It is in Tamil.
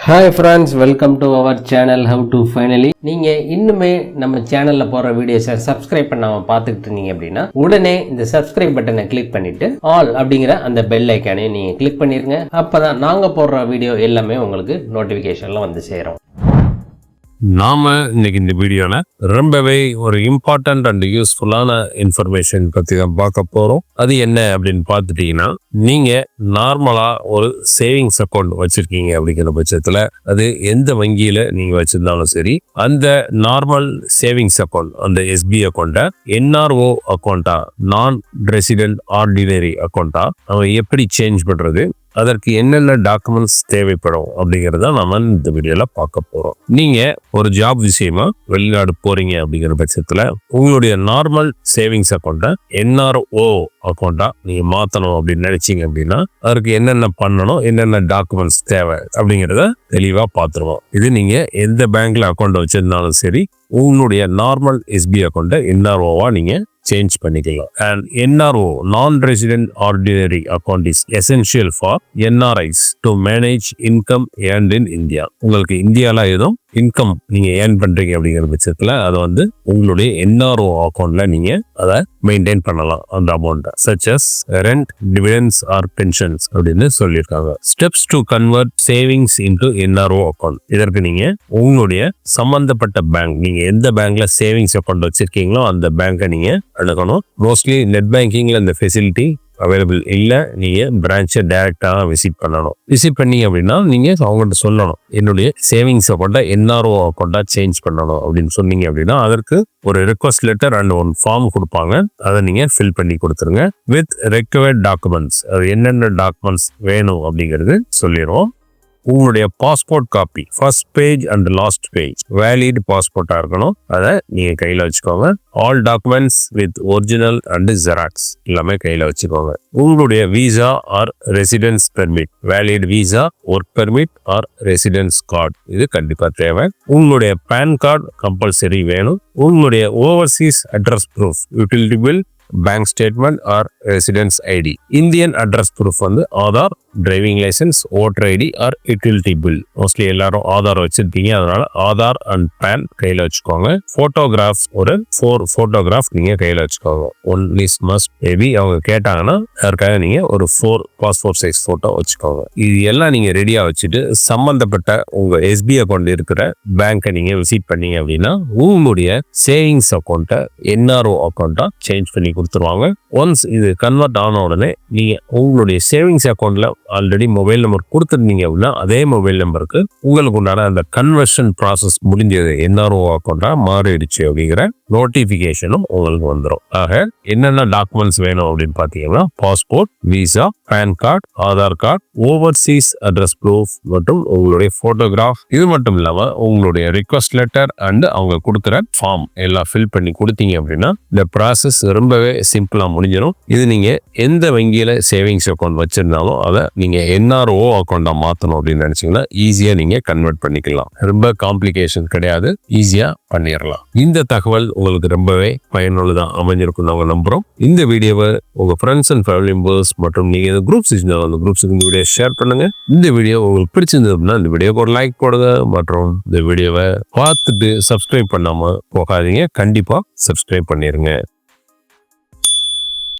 Hi friends, welcome to our channel How to Finally. நீங்கள் இன்னுமே நம்ம சேனலில் போகிற வீடியோஸை சப்ஸ்கிரைப் பண்ணாமல் பார்த்துக்கிட்டு இருந்தீங்க அப்படின்னா உடனே இந்த சப்ஸ்கிரைப் பட்டனை கிளிக் பண்ணிவிட்டு ஆல் அப்படிங்கிற அந்த பெல் ஐக்கானையும் நீங்கள் கிளிக் பண்ணிடுங்க. அப்போ தான் நாங்கள் போடுற வீடியோ எல்லாமே உங்களுக்கு நோட்டிஃபிகேஷனில் வந்து சேரும். நாம இன்னைக்கு இந்த வீடியோல ரொம்பவே ஒரு இம்பார்ட்டன்ட் அண்ட் யூஸ்ஃபுல்லான இன்ஃபர்மேஷன் பத்தி தான் பார்க்க போறோம். அது என்ன அப்படின்னு பார்த்துட்டீங்கன்னா, நீங்க நார்மலா ஒரு சேவிங்ஸ் அக்கௌண்ட் வச்சிருக்கீங்க அப்படிங்கிற பட்சத்துல அது எந்த வங்கியில நீங்க வச்சிருந்தாலும் சரி, அந்த நார்மல் சேவிங்ஸ் அக்கௌண்ட் அந்த எஸ்பி அக்கௌண்ட்டை NRO அக்கௌண்டா, நான் ரெசிடென்ட் ஆர்டினரி அக்கௌண்டா நம்ம எப்படி சேஞ்ச் பண்றது, அதற்கு என்னென்ன டாக்குமெண்ட்ஸ் தேவைப்படும் அப்படிங்கிறத நம்ம இந்த வீடியோல பார்க்க போறோம். நீங்க ஒரு ஜாப் விஷயமா வெளிநாடு போறீங்க அப்படிங்கிற பட்சத்துல உங்களுடைய நார்மல் சேவிங்ஸ் அக்கௌண்ட்டை NRO அக்கௌண்டா நீங்க மாத்தணும் அப்படின்னு நினைச்சீங்க அப்படின்னா அதற்கு என்னென்ன பண்ணணும், என்னென்ன டாக்குமெண்ட்ஸ் தேவை அப்படிங்கிறத தெளிவா பார்த்துருவோம். இது நீங்க எந்த பேங்க்ல அக்கௌண்ட் வச்சிருந்தாலும் சரி, உங்களுடைய நார்மல் எஸ்பி அக்கௌண்ட்டை NROவா நீங்க சேஞ்ச் பண்ணிக்கலாம். And NRO non-resident ordinary account is essential for NRIs to manage income earned in India. உங்களுக்கு இந்தியால ஏதும் இன்கம் நீங்க ஏர்ன் பண்றீங்க அப்படிங்கிற பட்சத்துல அதை வந்து உங்களுடைய NRO அக்கௌண்ட்ல நீங்க அதை மெயின்டைன் பண்ணலாம். அந்த amount such as rent, dividends or pensions அப்படின்னு சொல்லியிருக்காங்க. Steps to convert savings into NRO account. இதற்கு நீங்க உங்களுடைய சம்பந்தப்பட்ட பேங்க், நீங்க எந்த பேங்க்ல சேவிங்ஸ் அக்கௌண்ட் வச்சிருக்கீங்களோ அந்த பேங்கை நீங்க அணுகணும். மோஸ்ட்லி நெட் பேங்கிங்ல இந்த ஃபெசிலிட்டி அவைலபிள் இல்லை. நீங்க பிரான்ச்சை டைரக்டா விசிட் பண்ணணும். விசிட் பண்ணீங்க அப்படின்னா நீங்க அவங்கள்ட்ட சொல்லணும், என்னுடைய சேவிங்ஸ் அக்கௌண்ட்டை NRO அக்கௌண்ட்டா சேஞ்ச் பண்ணணும் அப்படின்னு சொன்னீங்க அப்படின்னா அதற்கு ஒரு request letter and one form கொடுப்பாங்க. அதை நீங்க ஃபில் பண்ணி கொடுத்துருங்க வித் ரெக்வயர்ட் டாக்குமெண்ட்ஸ். அது என்னென்ன டாக்குமெண்ட்ஸ் வேணும் அப்படிங்கிறது சொல்லிடுவோம். உங்களுடைய passport copy, first page and last page valid பாஸ்போர்ட்டா இருக்கணும். அதை நீங்க கையில வச்சுக்கோங்க. All documents with original and xerox எல்லாமே கையில வச்சுக்கோங்க. உங்களுடைய visa or residence permit, valid visa, work permit or residence card இது கண்டிப்பா தேவை. உங்களுடைய பேன் கார்டு கம்பல்சரி வேணும். உங்களுடைய overseas address proof, utility bill, bank statement or residence ID. Indian address proof வந்து Aadhaar, driving licence, voter ID or utility bill. Mostly எல்லாரும் ஆதார் வச்சிருப்பீங்க, அதனால ஆதார் அண்ட் பேன் கையில வச்சுக்கோங்க. போட்டோகிராஃப்ஸ் ஒரு 4 போட்டோகிராஃப் நீங்க கையில வச்சுக்கோங்க. One is must. மேபி அவங்க கேட்டாங்கன்னா அதற்காக நீங்க ஒரு 4 பாஸ்போர்ட் சைஸ் போட்டோ வச்சுக்கோங்க. இது எல்லாம் நீங்க ரெடியா வச்சுட்டு சம்பந்தப்பட்ட உங்க எஸ்பி அக்கௌண்ட் இருக்கிற பேங்கை நீங்க விசிட் பண்ணீங்க அப்படின்னா உங்களுடைய சேவிங்ஸ் அக்கௌண்ட்டை NRO அக்கௌண்ட்டா சேஞ்ச் பண்ணி கொடுத்துருவாங்க. ஒன்ஸ் இது கன்வெர்ட் ஆன உடனே நீங்க உங்களுடைய சேவிங்ஸ் அக்கௌண்ட்ல ஆல்ரெடி மொபைல் நம்பர் கொடுத்துருந்தீங்க அப்படின்னா அதே மொபைல் நம்பருக்கு உங்களுக்கு உண்டான அந்த கன்வர்ஷன் ப்ராசஸ் முடிஞ்சது, NRO அக்கௌண்டா மாறிடுச்சு அப்படிங்கிற நோட்டிபிகேஷனும் உங்களுக்கு வந்துடும். ஆக என்னென்ன டாக்குமெண்ட்ஸ் வேணும் அப்படின்னு பாத்தீங்கன்னா passport, visa, PAN card, Aadhaar card, overseas address proof மற்றும் உங்களுடைய போட்டோகிராஃப். இது மட்டும் இல்லாம உங்களுடைய ரிக்வஸ்ட் லெட்டர் அண்ட் அவங்க கொடுக்குற ஃபார்ம் எல்லாம் ஃபில் பண்ணி கொடுத்தீங்க அப்படின்னா இந்த ப்ராசஸ் ரொம்பவே சிம்பிளா முடிஞ்சிடும். இது நீங்க எந்த வங்கியில சேவிங்ஸ் அக்கௌண்ட் வச்சிருந்தாலும் அதை நீங்க NRO அக்கௌண்டா மாத்தணும் அப்படின்னு நினைச்சீங்கன்னா ஈஸியா நீங்க கன்வெர்ட் பண்ணிக்கலாம். ரொம்ப காம்ப்ளிகேஷன் கிடையாது, ஈஸியா பண்ணிடலாம். இந்த தகவல் உங்களுக்கு ரொம்பவே பயனுள்ளதா அமைஞ்சிருக்கும் நாங்க நம்புறோம். இந்த வீடியோவை உங்க ஃப்ரெண்ட்ஸ் அண்ட் ஃபேமிலி மெம்பர்ஸ் மற்றும் நீங்க குரூப்ஸ் அந்த குரூப்ஸுக்கு இந்த வீடியோ ஷேர் பண்ணுங்க. இந்த வீடியோ உங்களுக்கு பிடிச்சிருந்ததுன்னா இந்த வீடியோக்கு ஒரு லைக் போடுங்க மற்றும் இந்த வீடியோவை பார்த்துட்டு சப்ஸ்கிரைப் பண்ணாம போகாதீங்க. கண்டிப்பா சப்ஸ்கிரைப் பண்ணிருங்க.